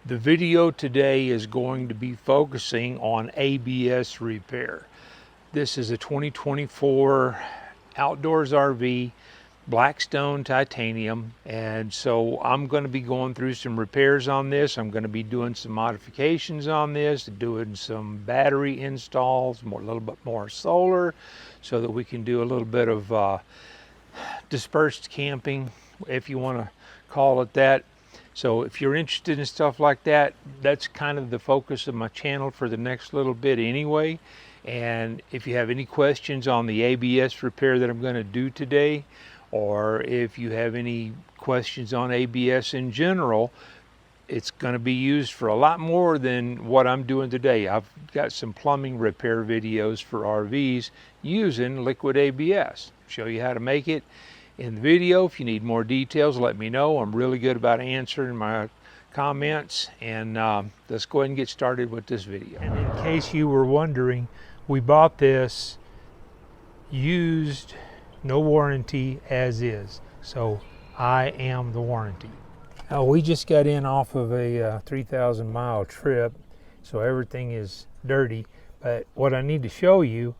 The video today is going to be focusing on ABS repair. This is a 2024 Outdoors RV Blackstone titanium, and so I'm going to be going through some repairs on this. I'm going to be doing some modifications on this, doing some battery installs, a little bit more solar, so that we can do a little bit of dispersed camping, if you want to call it that. So if you're interested in stuff like that, that's kind of the focus of my channel for the next little bit anyway. And if you have any questions on the ABS repair that I'm going to do today, or if you have any questions on ABS in general, it's going to be used for a lot more than what I'm doing today. I've got some plumbing repair videos for RVs using liquid ABS. Show you how to make it in the video. If you need more details, let me know. I'm really good about answering my comments, and let's go ahead and get started with this video. And in case you were wondering, we bought this used, no warranty, as is. So I am the warranty. Now, we just got in off of a 3,000 mile trip, so everything is dirty. But what I need to show you,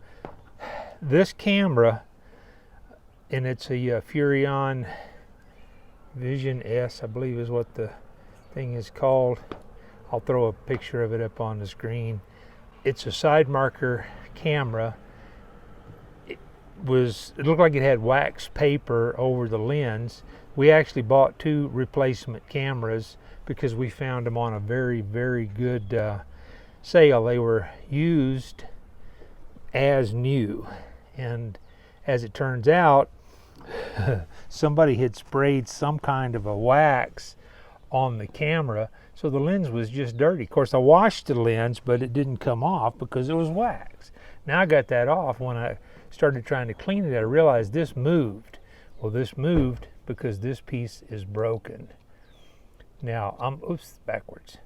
this camera, and it's a Furion Vision S, I believe is what the thing is called. I'll throw a picture of it up on the screen. It's a side marker camera. It looked like it had wax paper over the lens. We actually bought 2 replacement cameras because we found them on a very, very good sale. They were used as new, and as it turns out, somebody had sprayed some kind of a wax on the camera, so the lens was just dirty. Of course, I washed the lens, but it didn't come off because it was wax. Now I got that off. When I started trying to clean it, I realized this moved. Well, this moved because this piece is broken. Now, backwards.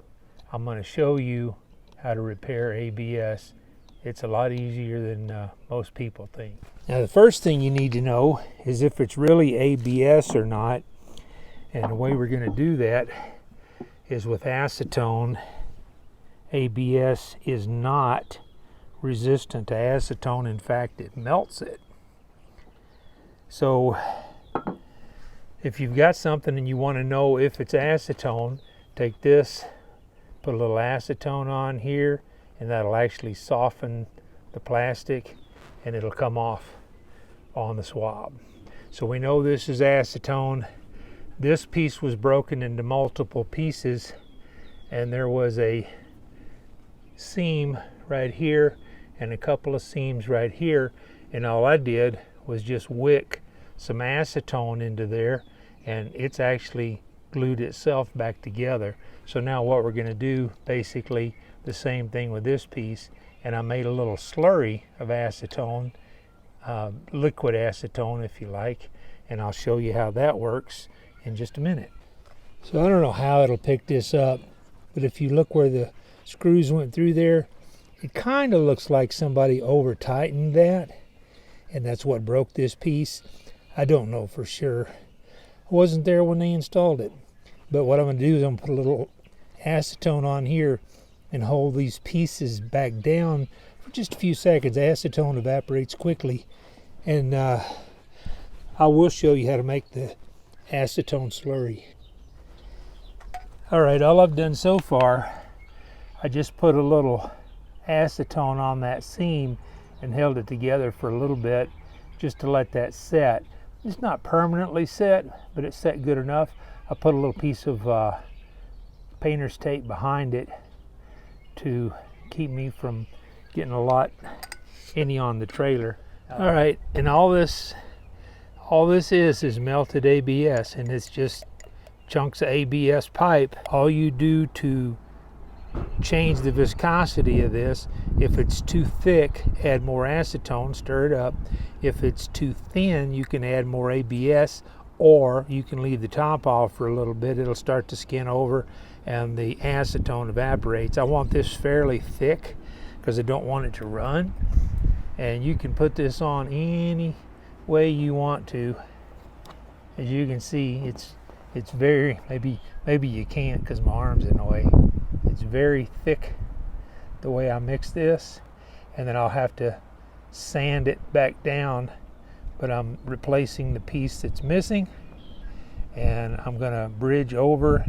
I'm going to show you how to repair ABS. It's a lot easier than most people think. Now, the first thing you need to know is if it's really ABS or not. And the way we're going to do that is with acetone. ABS is not resistant to acetone. In fact, it melts it. So if you've got something and you want to know if it's acetone, take this, put a little acetone on here, and that'll actually soften the plastic, and it'll come off on the swab. So we know this is acetone. This piece was broken into multiple pieces, and there was a seam right here and a couple of seams right here, and all I did was just wick some acetone into there, and it's actually glued itself back together. So now what we're going to do, basically the same thing with this piece, and I made a little slurry of acetone, liquid acetone if you like, and I'll show you how that works in just a minute. So I don't know how it'll pick this up, but if you look where the screws went through there, it kind of looks like somebody over tightened that, and that's what broke this piece. I don't know for sure. I wasn't there when they installed it, but what I'm going to do is I'm going to put a little acetone on here and hold these pieces back down for just a few seconds. Acetone evaporates quickly, and I will show you how to make the acetone slurry. Alright, all I've done so far, I just put a little acetone on that seam and held it together for a little bit just to let that set. It's not permanently set, but it's set good enough. I put a little piece of painter's tape behind it to keep me from getting a lot any on the trailer. All right, and all this is melted ABS, and it's just chunks of ABS pipe. All you do to change the viscosity of this, if it's too thick, add more acetone, stir it up. If it's too thin, you can add more ABS, or you can leave the top off for a little bit. It'll start to skin over and the acetone evaporates. I want this fairly thick because I don't want it to run. And you can put this on any way you want to. As you can see, it's very, maybe you can't because my arm's in the way. very thick the way I mix this, and then I'll have to sand it back down, but I'm replacing the piece that's missing, and I'm gonna bridge over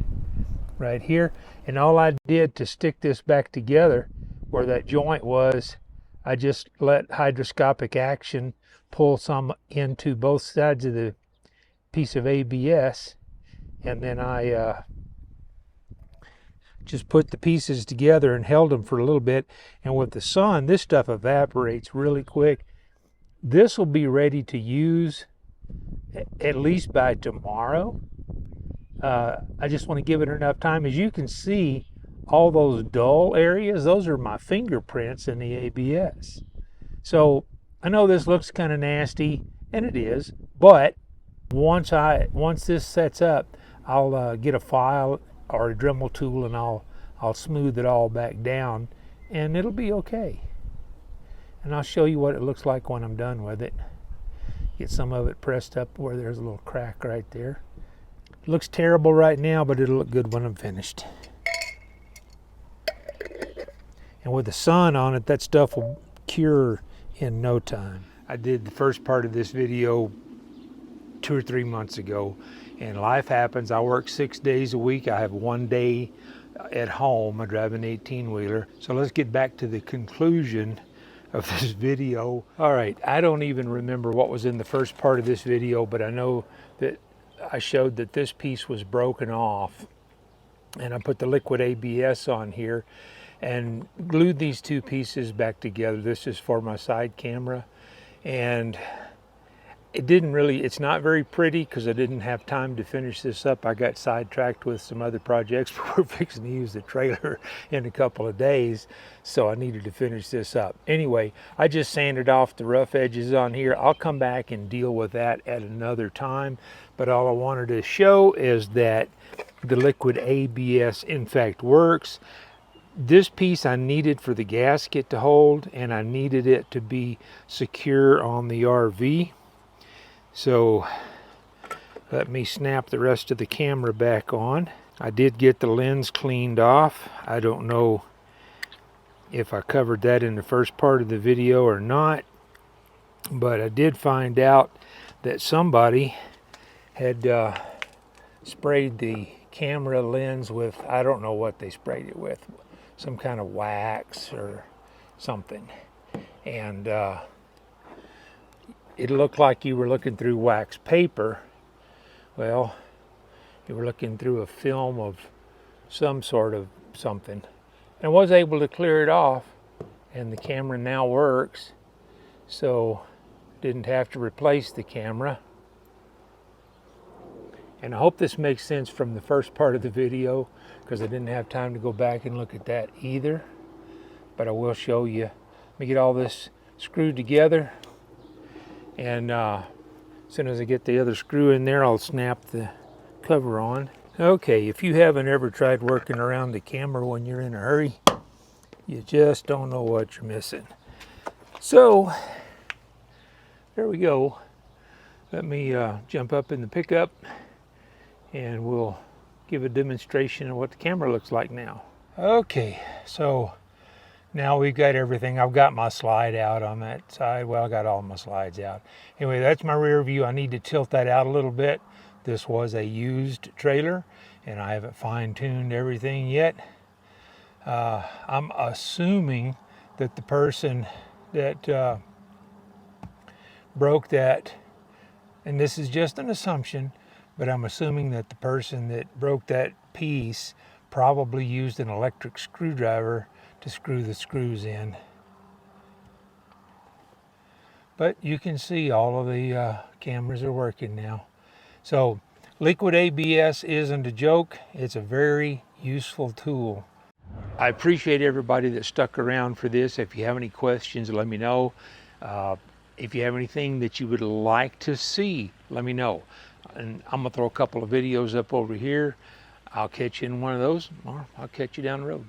right here. And all I did to stick this back together where that joint was, I just let hydroscopic action pull some into both sides of the piece of ABS, and then I just put the pieces together and held them for a little bit. And with the sun, this stuff evaporates really quick. This will be ready to use at least by tomorrow. I just want to give it enough time. As you can see, all those dull areas, those are my fingerprints in the ABS. So I know this looks kind of nasty, and it is, but once this sets up, I'll get a file or a Dremel tool, and I'll smooth it all back down, and it'll be okay. And I'll show you what it looks like when I'm done with it. Get some of it pressed up where there's a little crack right there. It looks terrible right now, but it'll look good when I'm finished. And with the sun on it, that stuff will cure in no time. I did the first part of this video 2 or 3 months ago, and life happens. I work 6 days a week. I have 1 day at home. I drive an 18-wheeler. So let's get back to the conclusion of this video. All right, I don't even remember what was in the first part of this video, but I know that I showed that this piece was broken off, and I put the liquid ABS on here and glued these two pieces back together. This is for my side camera, and it's not very pretty because I didn't have time to finish this up. I got sidetracked with some other projects, but we're fixing to use the trailer in a couple of days, so I needed to finish this up. Anyway, I just sanded off the rough edges on here. I'll come back and deal with that at another time, but all I wanted to show is that the liquid ABS in fact works. This piece I needed for the gasket to hold, and I needed it to be secure on the RV. So let me snap the rest of the camera back on. I did get the lens cleaned off. I don't know if I covered that in the first part of the video or not, but I did find out that somebody had sprayed the camera lens with, I don't know what they sprayed it with, some kind of wax or something. And it looked like you were looking through wax paper. Well, you were looking through a film of some sort of something. And I was able to clear it off, and the camera now works, so didn't have to replace the camera. And I hope this makes sense from the first part of the video, because I didn't have time to go back and look at that either. But I will show you. Let me get all this screwed together, and as soon as I get the other screw in there, I'll snap the cover on. Okay, if you haven't ever tried working around the camera when you're in a hurry, you just don't know what you're missing. So there we go. Let me jump up in the pickup, and we'll give a demonstration of what the camera looks like now. Okay, so now we've got everything. I've got my slide out on that side. Well, I got all my slides out. Anyway, that's my rear view. I need to tilt that out a little bit. This was a used trailer, and I haven't fine-tuned everything yet. I'm assuming that the person that broke that, and this is just an assumption, but I'm assuming that the person that broke that piece probably used an electric screwdriver to screw the screws in. But you can see all of the cameras are working now. So liquid ABS isn't a joke. It's a very useful tool. I appreciate everybody that stuck around for this. If you have any questions, let me know. If you have anything that you would like to see, let me know. And I'm gonna throw a couple of videos up over here. I'll catch you in one of those, or I'll catch you down the road.